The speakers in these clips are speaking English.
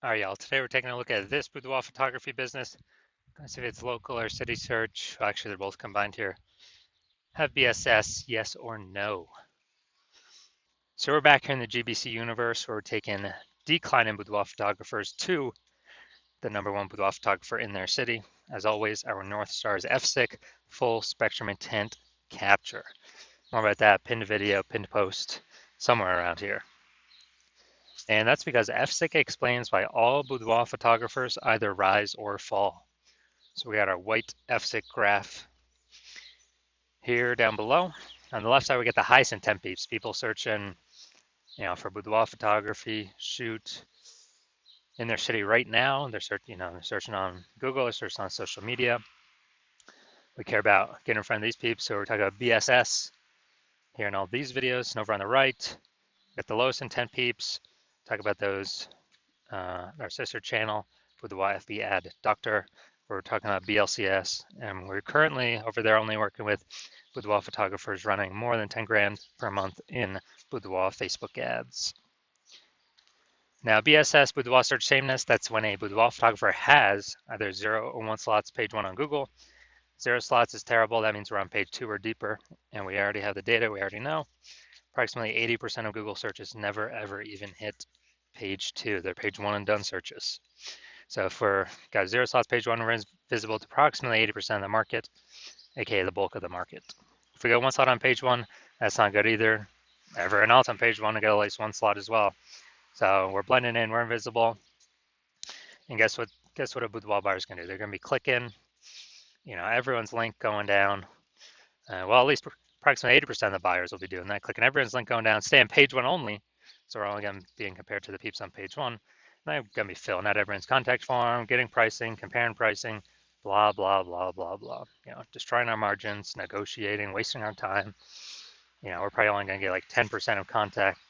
All right, y'all. Today we're taking a look at this boudoir photography business. Let's see if it's local or city search. Well, actually, they're both combined here. Have BSS, yes or no? So we're back here in the GBC universe where we're taking declining boudoir photographers to the #1 boudoir photographer in their city. As always, our North Star is FSIC, full spectrum intent capture. More about that, pinned video, pinned post, somewhere around here. And that's because FSIC explains why all boudoir photographers either rise or fall. So we got our white FSIC graph here down below. On the left side, we get the highest intent peeps, people searching, for boudoir photography, shoot in their city right now. They're searching on Google, they're searching on social media. We care about getting in front of these peeps, so we're talking about BSS here in all these videos. And over on the right, get the lowest intent peeps. Talk about those, our sister channel with the YFB ad doctor. We're talking about BLCS, and we're currently over there only working with boudoir photographers running more than 10 grand per month in boudoir Facebook ads. Now, BSS, boudoir search sameness, that's when a boudoir photographer has either 0 or 1 slots page 1 on Google. 0 slots is terrible. That means we're on page 2 or deeper, and we already have the data. We already know. Approximately 80% of Google searches never, ever even hit page 2. They're page 1 and done searches. So if we're got 0 slots page 1, we're visible to approximately 80% of the market, aka the bulk of the market. If we go 1 slot on page 1, that's not good either. Everyone else on page 1 to get at least 1 slot as well. So we're blending in, we're invisible. And guess what a boudoir buyer is going to do? They're going to be clicking, everyone's link going down. Well, at least approximately 80% of the buyers will be doing that, clicking everyone's link going down, stay on page 1 only. So we're only going to be compared to the peeps on page 1. And they're going to be filling out everyone's contact form, getting pricing, comparing pricing, blah, blah, blah, blah, blah. Destroying our margins, negotiating, wasting our time. We're probably only going to get like 10% of contact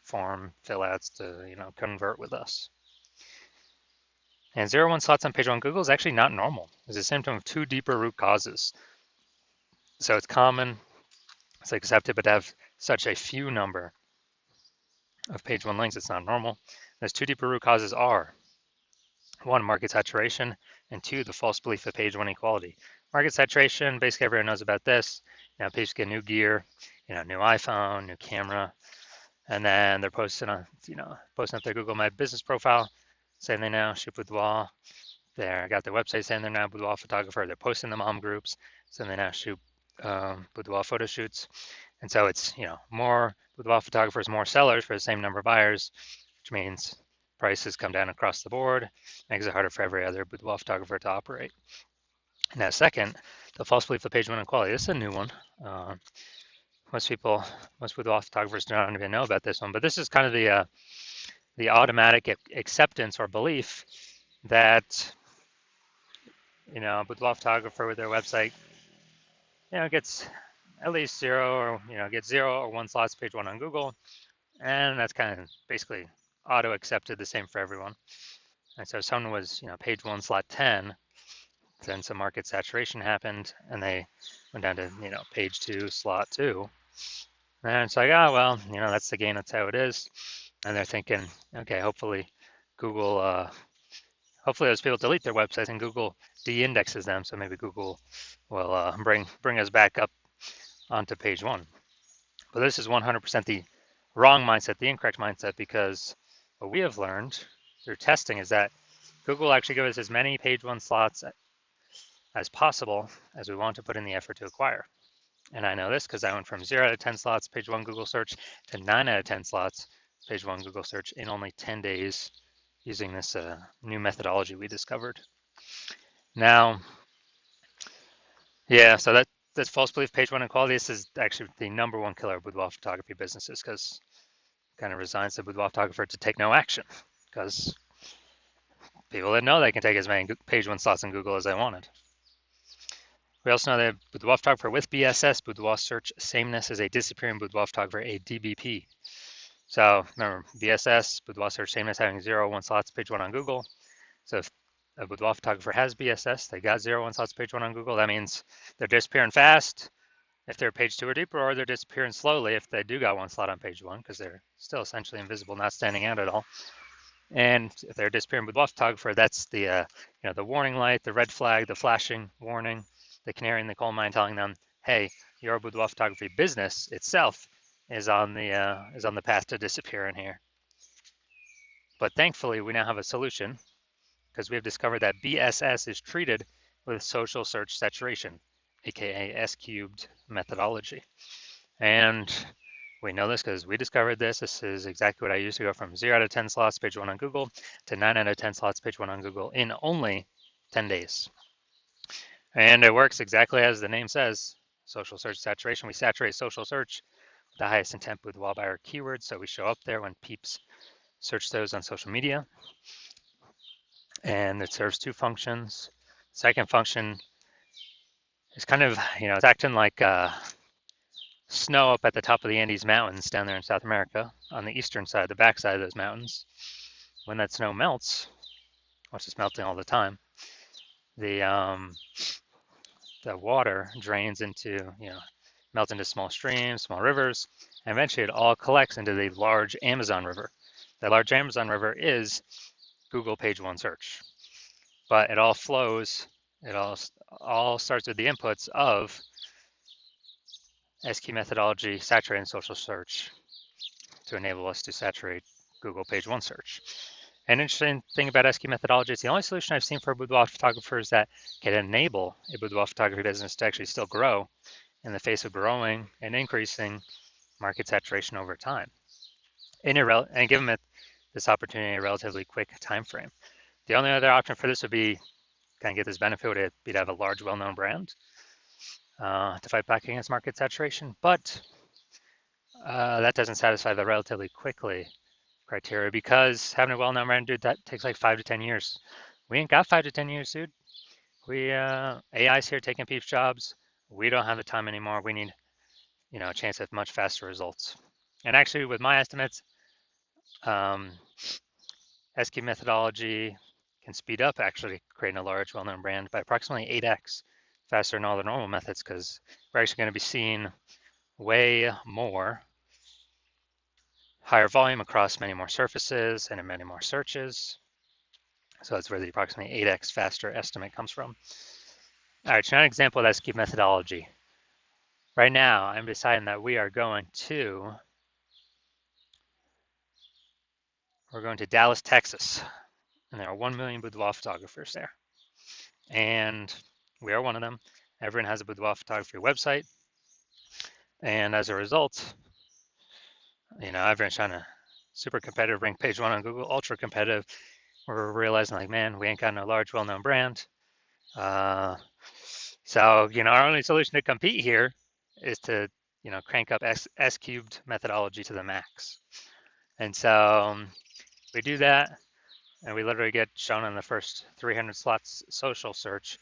form fill outs to, convert with us. And 0-1 slots on page 1 Google is actually not normal. It's a symptom of 2 deeper root causes. So it's common, it's accepted, but to have such a few number of page 1 links, it's not normal. Those 2 deeper root causes are 1, market saturation, and 2, the false belief of page 1 equality. Market saturation, basically everyone knows about this. People get new gear, new iPhone, new camera, and then they're posting up their Google My Business profile, saying they now shoot boudoir. They got their website saying they're now boudoir photographer. They're posting the mom groups, saying they now shoot boudoir photo shoots. And so it's, more boudoir photographers, more sellers for the same number of buyers, which means prices come down across the board, makes it harder for every other boudoir photographer to operate. Now, second, the false belief of page 1 equality. This is a new one. Most boudoir photographers don't even know about this one, but this is kind of the automatic acceptance or belief that, a boudoir photographer with their website, gets at least 0 or, gets 0 or 1 slots page 1 on Google. And that's kind of basically auto accepted the same for everyone. And so if someone was, page 1 slot 10, then some market saturation happened and they went down to, page 2 slot 2. And it's like, oh, well, that's the game, that's how it is. And they're thinking, okay, hopefully Google, hopefully those people delete their websites and Google de-indexes them. So maybe Google will bring us back up onto page 1. But this is 100% the wrong mindset, the incorrect mindset, because what we have learned through testing is that Google actually gives us as many page 1 slots as possible as we want to put in the effort to acquire. And I know this because I went from 0 out of 10 slots page 1 Google search to 9 out of 10 slots page 1 Google search in only 10 days using this new methodology we discovered. Now, yeah, so that's false belief page 1 equality. This is actually the #1 killer of boudoir photography businesses because it kind of resigns the boudoir photographer to take no action because people didn't know they can take as many page 1 slots in Google as they wanted. We also know that boudoir photographer with BSS, boudoir search sameness, is a disappearing boudoir photographer, a DBP. So remember, BSS, boudoir search sameness, having 0, 1 slots page 1 on Google. So if a boudoir photographer has BSS, they got 0, 1 slots page 1 on Google, that means they're disappearing fast if they're page 2 or deeper, or they're disappearing slowly if they do got 1 slot on page 1 because they're still essentially invisible, not standing out at all. And if they're disappearing boudoir photographer, that's the the warning light, the red flag, the flashing warning, the canary in the coal mine telling them, hey, your boudoir photography business itself is on the path to disappearing here. But thankfully, we now have a solution because we have discovered that BSS is treated with social search saturation, aka S cubed methodology. And we know this because we discovered this. This is exactly what I used to go from 0 out of 10 slots, page 1 on Google, to 9 out of 10 slots, page 1 on Google in only 10 days. And it works exactly as the name says, social search saturation. We saturate social search with the highest intent boudoir buyer keywords, so we show up there when peeps search those on social media. And it serves two functions. Second function is kind of, it's acting like snow up at the top of the Andes Mountains down there in South America on the eastern side, the backside of those mountains. When that snow melts, which is melting all the time, the water drains into, melts into small streams, small rivers, and eventually it all collects into the large Amazon River. The large Amazon River is Google page one search, but it all flows, it all starts with the inputs of SQ methodology, saturating social search to enable us to saturate Google page one search. An interesting thing about SQ methodology, it's the only solution I've seen for boudoir photographers that can enable a boudoir photography business to actually still grow in the face of growing and increasing market saturation over time, and give them this opportunity in a relatively quick time frame. The only other option for this would be kind of get this benefit would be to have a large, well-known brand to fight back against market saturation, but that doesn't satisfy the relatively quickly criteria because having a well-known brand, dude, that takes like 5 to 10 years. We ain't got 5 to 10 years, dude. AI's here taking people's jobs. We don't have the time anymore. We need, a chance at much faster results. And actually, with my estimates, SQ methodology can speed up actually creating a large, well-known brand by approximately 8x faster than all the normal methods because we're actually going to be seeing way more higher volume across many more surfaces and in many more searches. So that's where the approximately 8x faster estimate comes from. All right, so an example of SQ methodology. Right now, I'm deciding that we're going to Dallas, Texas, and there are 1 million boudoir photographers there. And we are one of them. Everyone has a boudoir photography website. And as a result, everyone's trying to super competitive, rank page one on Google, ultra competitive. We're realizing like, man, we ain't got no large, well-known brand. So, our only solution to compete here is to, crank up S cubed methodology to the max. And so we do that, and we literally get shown in the first 300 slots social search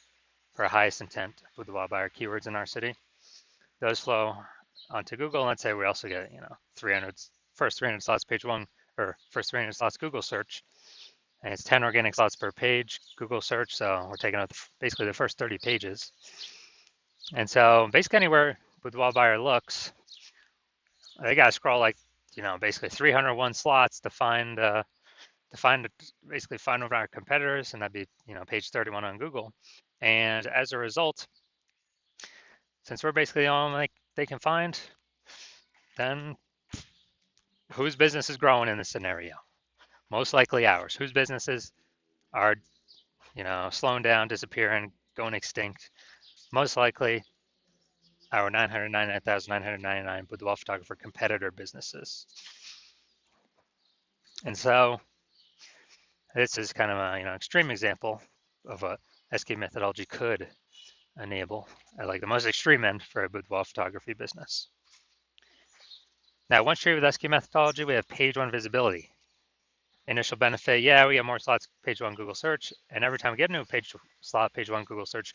for highest intent boudoir buyer keywords in our city. Those flow onto Google. Let's say we also get, first 300 slots page one, or first 300 slots Google search, and it's 10 organic slots per page Google search. So we're taking out basically the first 30 pages. And so basically anywhere boudoir buyer looks, they got to scroll like, basically 301 slots to find basically find one of our competitors, and that'd be, page 31 on Google. And as a result, since we're basically all like they can find, then whose business is growing in this scenario? Most likely ours. Whose businesses are, slowing down, disappearing, going extinct? Most likely our 999,999 boudoir photographer competitor businesses. And so this is kind of an extreme example of what SQ methodology could enable at like the most extreme end for a boudoir photography business. Now, once you're with SQ methodology, we have page one visibility. Initial benefit, yeah, we get more slots page one Google search, and every time we get a new page one Google search,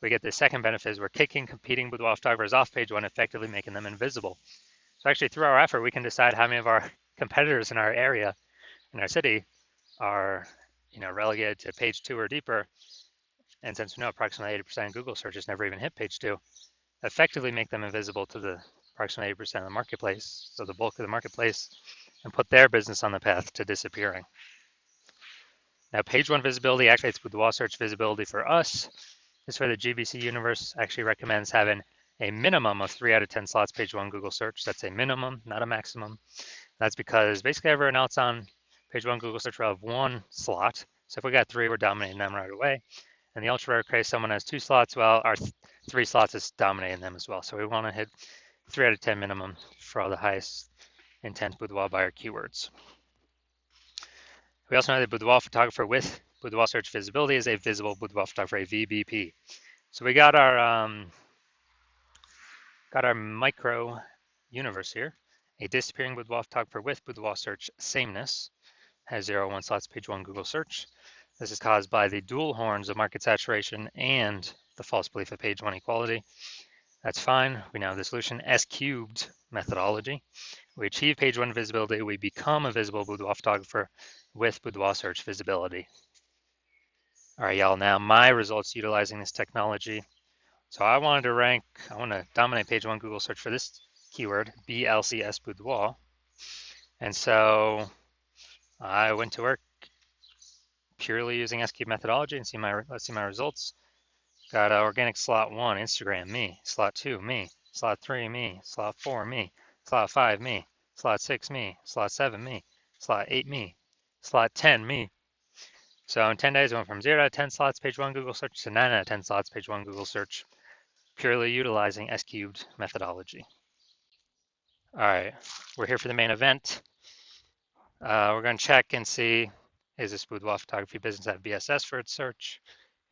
we get the second benefit is we're kicking competing boudoir photographers off page one, effectively making them invisible. So actually, through our effort, we can decide how many of our competitors in our area, in our city, are relegated to page two or deeper. And since we know approximately 80% of Google searches never even hit page two, effectively make them invisible to the approximately 80% of the marketplace, so the bulk of the marketplace, and put their business on the path to disappearing. Now, page one visibility activates Boudoir search visibility for us. This is where the GBC universe actually recommends having a minimum of 3 out of 10 slots page one Google search. That's a minimum, not a maximum. That's because basically everyone else on page one Google search will have 1 slot. So if we got 3, we're dominating them right away. And the ultra rare case, someone has 2 slots, well, our 3 slots is dominating them as well. So we want to hit 3 out of 10 minimum for all the highest intent boudoir buyer keywords. We also know that boudoir photographer with boudoir search visibility is a visible boudoir photographer, a VBP. So we got our micro universe here. A disappearing boudoir photographer with boudoir search sameness has 0, 1 slots page one Google search. This is caused by the dual horns of market saturation and the false belief of page one equality. That's fine. We now have the solution S cubed methodology. We achieve page one visibility. We become a visible boudoir photographer with boudoir search visibility. All right, y'all. Now my results utilizing this technology. So I want to dominate page one Google search for this keyword, BLCS boudoir. And so I went to work purely using S-cube methodology and let's see my results. Got organic slot 1, Instagram, me. Slot 2, me. Slot 3, me. Slot 4, me. Slot 5, me. Slot 6, me. Slot 7, me. Slot 8, me. Slot 10, me. So in 10 days, I went from 0 out of 10 slots page one Google search to 9 out of 10 slots page one Google search, purely utilizing S-cubed methodology. All right, we're here for the main event. We're going to check and see, is this boudoir photography business have BSS for its search?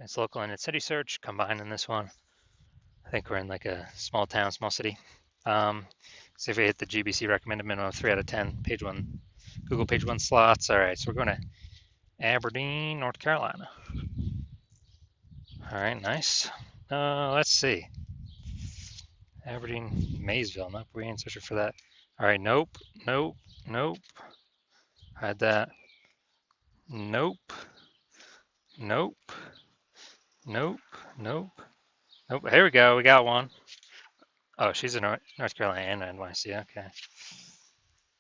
It's local and its city search combined in this one. I think we're in like a small town, small city. See if we hit the GBC recommended minimum of 3 out of 10 page one, Google page one slots. All right, so we're going to Aberdeen, North Carolina. All right, nice. Let's see. Aberdeen, Maysville. Nope, we ain't searching for that. All right, nope. Had that. Nope. Here we go. We got one. Oh, she's in North Carolina and NYC. Okay.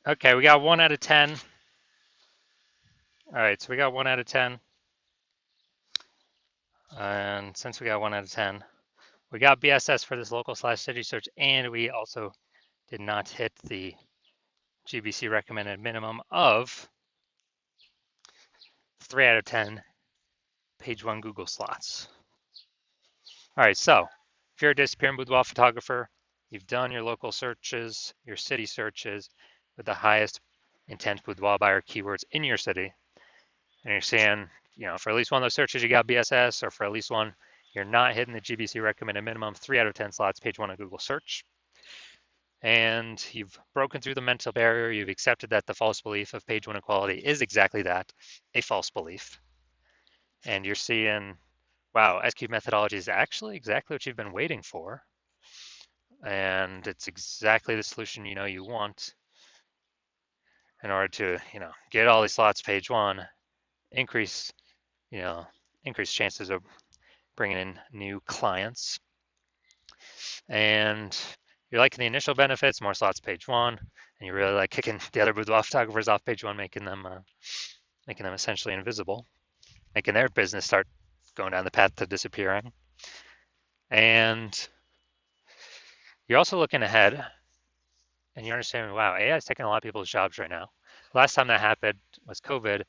Okay, we got 1 out of 10. All right, so we got 1 out of 10. And since we got 1 out of 10, we got BSS for this local/city search, and we also did not hit the GBC recommended minimum of 3 out of 10 page one Google slots. All right, so if you're a disappearing boudoir photographer, you've done your local searches, your city searches with the highest intent boudoir buyer keywords in your city, and you're saying, for at least one of those searches you got BSS, or for at least one you're not hitting the GBC recommended minimum 3 out of 10 slots page one of Google search, and you've broken through the mental barrier, you've accepted that the false belief of page one equality is exactly that, a false belief, and you're seeing, wow, S-cube methodology is actually exactly what you've been waiting for, and it's exactly the solution you want in order to get all these slots page one, increase chances of bringing in new clients, and you're liking the initial benefits, more slots page one, and you really like kicking the other boudoir photographers off page one, making them essentially invisible, making their business start going down the path to disappearing. And you're also looking ahead, and you're understanding, wow, AI is taking a lot of people's jobs right now. Last time that happened was COVID.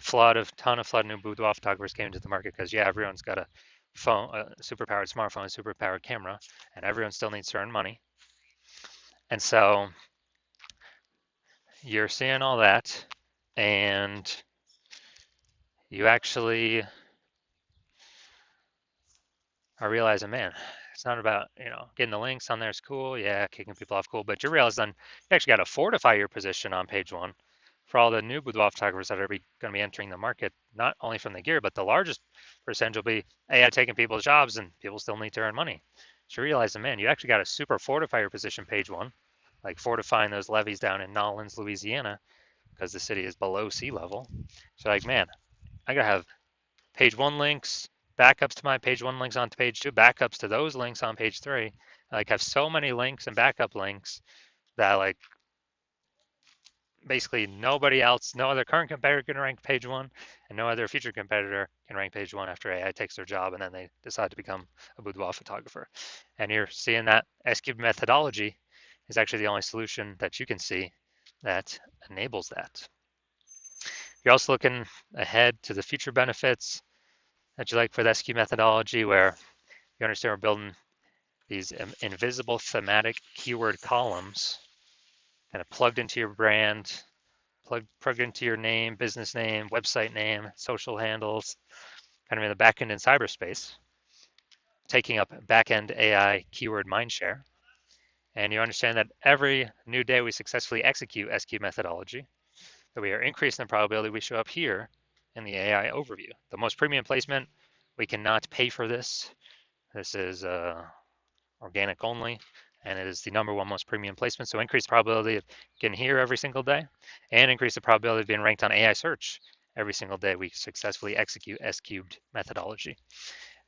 Ton of new boudoir photographers came into the market because everyone's got a phone, a superpowered smartphone, a superpowered camera, and everyone still needs to earn money. And so you're seeing all that, and you actually are realizing, man, it's not about getting the links on there is cool, kicking people off cool, but you realize then you actually got to fortify your position on page one for all the new boudoir photographers that are going to be entering the market, not only from the gear, but the largest percentage will be AI taking people's jobs, and people still need to earn money. So you realize, man, you actually got to super fortify your position page one, like fortifying those levees down in Nolens, Louisiana, because the city is below sea level. So like, man, I gotta have page one links, backups to my page one links on page two, backups to those links on page three. I have so many links and backup links that basically nobody else, no other current competitor can rank page one, and no other future competitor can rank page one after AI takes their job and then they decide to become a boudoir photographer. And you're seeing that S-cubed methodology is actually the only solution that you can see that enables that. You're also looking ahead to the future benefits that you like for the S-cubed methodology, where you understand we're building these invisible thematic keyword columns kind of plugged into your brand, plugged into your name, business name, website name, social handles, kind of in the backend in cyberspace, taking up backend AI keyword mindshare. And you understand that every new day we successfully execute SQ methodology, that we are increasing the probability we show up here in the AI overview. The most premium placement, we cannot pay for this. This is organic only, and it is the number one most premium placement. So increase the probability of getting here every single day, and increase the probability of being ranked on AI search every single day we successfully execute S-cubed methodology.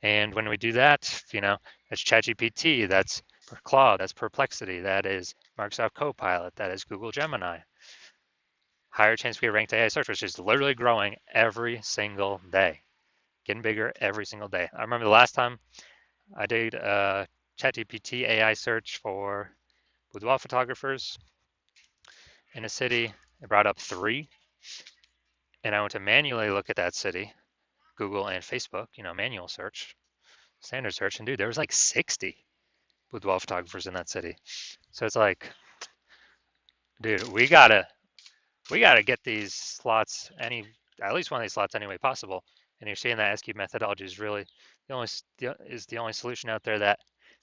And when we do that, that's ChatGPT, that's Claude, that's Perplexity, that is Microsoft Copilot, that is Google Gemini. Higher chance we get ranked AI search, which is literally growing every single day, getting bigger every single day. I remember the last time I did a ChatGPT AI search for boudoir photographers in a city. It brought up 3, and I went to manually look at that city, Google and Facebook, manual search, standard search, and dude, there was like 60 boudoir photographers in that city. So it's like, dude, we gotta get these slots at least one of these slots any way possible. And you're seeing that SQ methodology is really the only solution out there that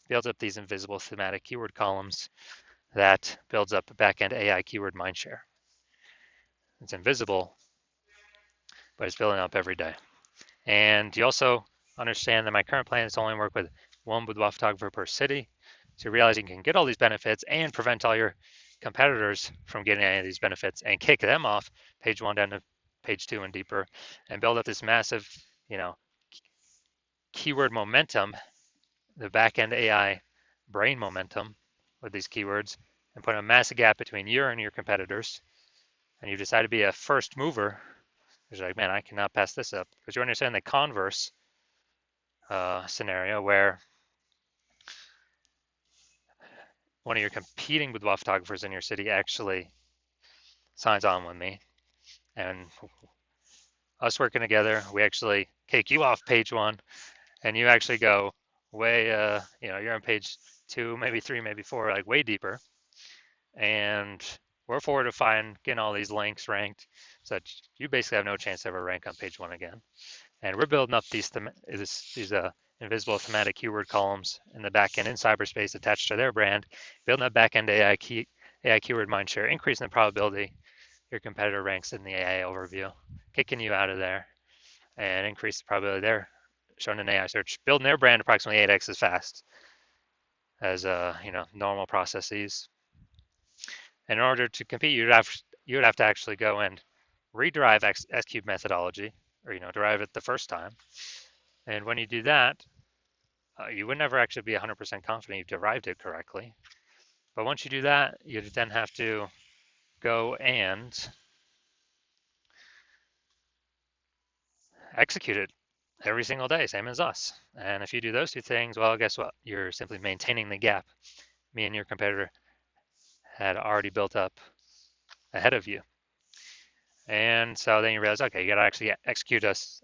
builds up these invisible thematic keyword columns, that builds up a backend AI keyword mindshare. It's invisible, but it's building up every day. And you also understand that my current plan is to only work with one boudoir photographer per city. So you realize you can get all these benefits and prevent all your competitors from getting any of these benefits and kick them off page one down to page 2 and deeper, and build up this massive, keyword momentum, the back-end AI brain momentum with these keywords, and put a massive gap between you and your competitors. And you decide to be a first mover. You're like, man, I cannot pass this up, because you understand the converse scenario where one of your competing boudoir photographers in your city actually signs on with me, and us working together, we actually kick you off page 1, and you actually go way, you're on page 2, maybe 3, maybe 4, like way deeper, and we're fortifying getting all these links ranked, so that you basically have no chance to ever rank on page 1 again. And we're building up these invisible thematic keyword columns in the backend in cyberspace attached to their brand, building up backend AI keyword mindshare, increasing the probability your competitor ranks in the AI overview, kicking you out of there, and increase the probability they're shown in AI search, building their brand approximately 8x as fast as normal processes. And in order to compete, you would have to actually go and rederive S-cube methodology, or derive it the first time. And when you do that, you would never actually be 100% confident you've derived it correctly. But once you do that, you then have to go and execute it every single day, same as us. And if you do those 2 things, well, guess what? You're simply maintaining the gap me and your competitor had already built up ahead of you. And so then you realize, okay, you got to actually execute us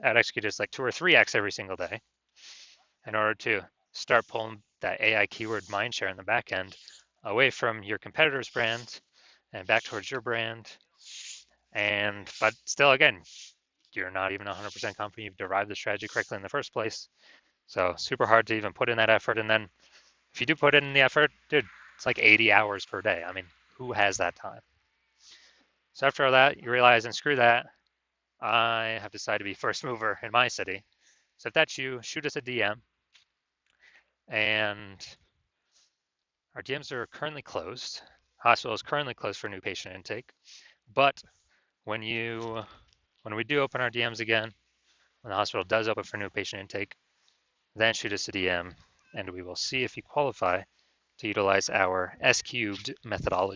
like 2 or 3x every single day in order to start pulling that AI keyword mindshare in the back end away from your competitor's brand and back towards your brand. But still, again, you're not even 100% confident you've derived the strategy correctly in the first place. So super hard to even put in that effort. And then if you do put in the effort, dude, it's like 80 hours per day. I mean, who has that time? So after all that, you realize, and screw that, I have decided to be first mover in my city. So if that's you, shoot us a DM. And our DMs are currently closed. Hospital is currently closed for new patient intake. But when we do open our DMs again, when the hospital does open for new patient intake, then shoot us a DM, and we will see if you qualify to utilize our S-cubed methodology.